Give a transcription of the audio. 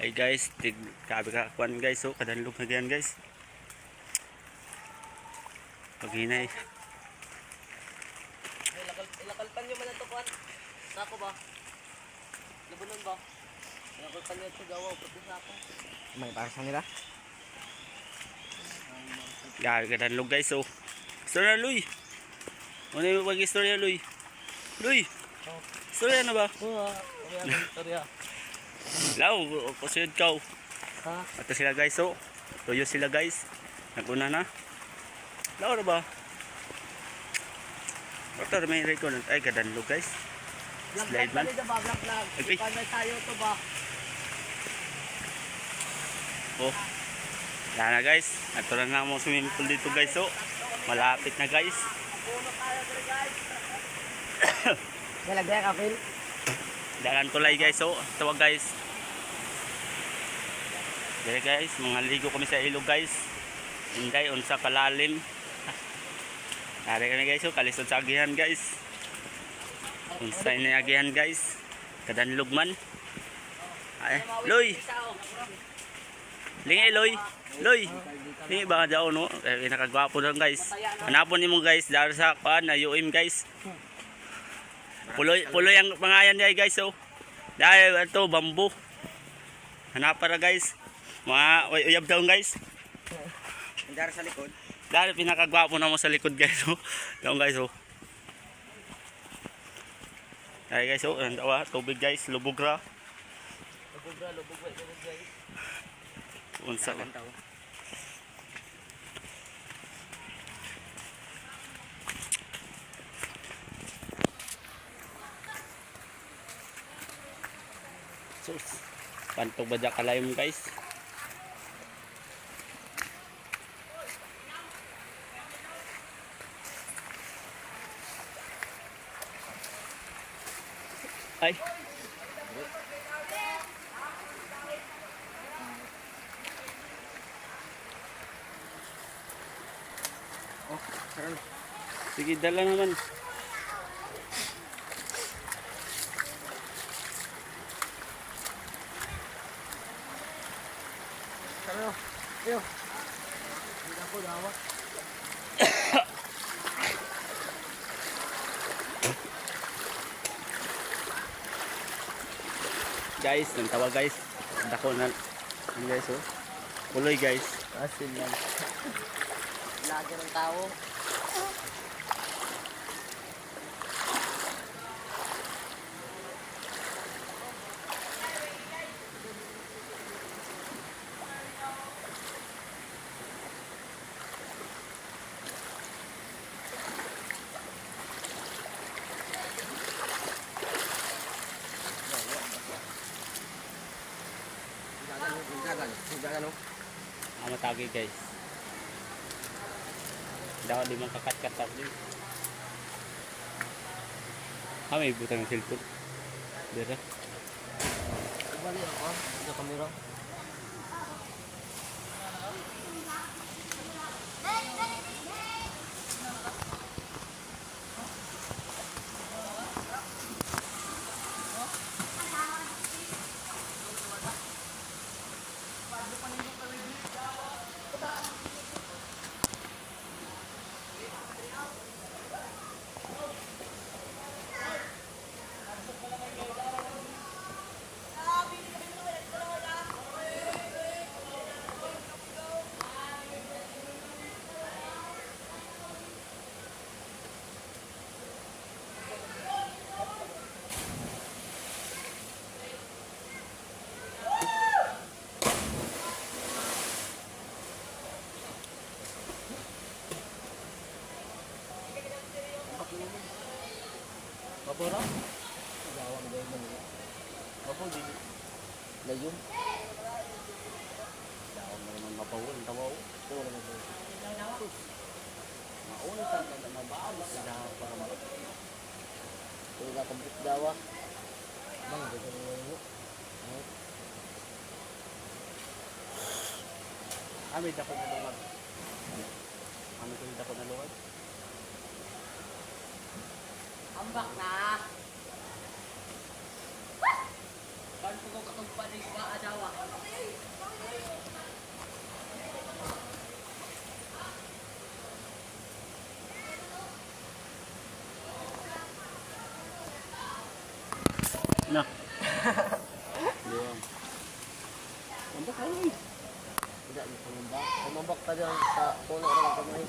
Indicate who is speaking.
Speaker 1: Ay guys, grabe ka kuan guys, oh, kadanlog na ganyan guys. Paghinay.
Speaker 2: Ilakalpan nyo man ito kuan. Sako ba? Labunon ba? Ilakalpan nyo ito gawa, pati sako.
Speaker 3: May para sa nila.
Speaker 1: Grabe kadanlog guys, oh. Istorya Luy. Ano yung pag-istorya Luy? Luy. Istorya na ba?
Speaker 2: Oo, istorya.
Speaker 1: Lao, kusuyod ka.
Speaker 2: Ha?
Speaker 1: Ito sila guys, oh. Tuyo sila guys. Naguna na. Lao na ba? Ito may record. Ay, kadanlog guys. Slide man. Okay.
Speaker 2: Ipanay tayo ito ba?
Speaker 1: Oh. Yan na guys. Ito na lang mga swimming pool dito guys, oh. Malapit na guys.
Speaker 2: Puno tayo dito guys.
Speaker 3: Nalagyan ka, Phil?
Speaker 1: Dagan tulay guys, oh. Tawag guys. Dire guys, mga ligo kami sa ilog guys. Inday, unsa kalalim. Dari kami guys, oh. Kalisod sa agihan guys. Unsa ini agihan guys. Kadanlog man. Ay, Loy. Lingi Loy. Loy. Lingi ba daw no? Nakagwapo lang guys. Hanapon nimo guys dar sa kan na UM guys. Puloy ang pangayan niya guys, oh. Dahil ito bambu. Hanap para guys. Mga uyab daw guys.
Speaker 3: Dar sa likod.
Speaker 1: Dahil pinakagwapo na mo sa likod guys, oh. Daw guys, oh. Ay guys, oh, ang tawa, tubig guys, lubog ra.
Speaker 2: Lubog guys.
Speaker 1: Unsa ka? Sus. Pantog ba dyan kalayom guys? Ay.
Speaker 3: Oh, karon.
Speaker 1: Sige, dala naman.
Speaker 3: Karon. Ayo. Hindi ako dawa.
Speaker 1: Guys, nang tawa guys. Dako na. Ano guys, oh. Puloy guys.
Speaker 3: Asin yan.
Speaker 2: Lagi ng tao.
Speaker 3: Higagan, oh.
Speaker 1: Ang matagi guys. Daw di man kakat-katak din. May butang ng cellphone. Dira.
Speaker 2: Balik ako sa kamera. Bapura? Gawang din man. Bapo dito. Layon. Gawang naman mapawon tawaw. Puro na ba. Mauna ta na mababa sila para mo. Puro ka pambut dawa. Bang dito mo. Ami dapat na luwag. Ami ko dapat na luwag. Ambak na. Kan ko katong panig ba adawa.
Speaker 1: Na. Diyan.
Speaker 3: Ambak ka lang. Tidak, pangambak. Pangambak ka dyan sa puno ka ng kamay.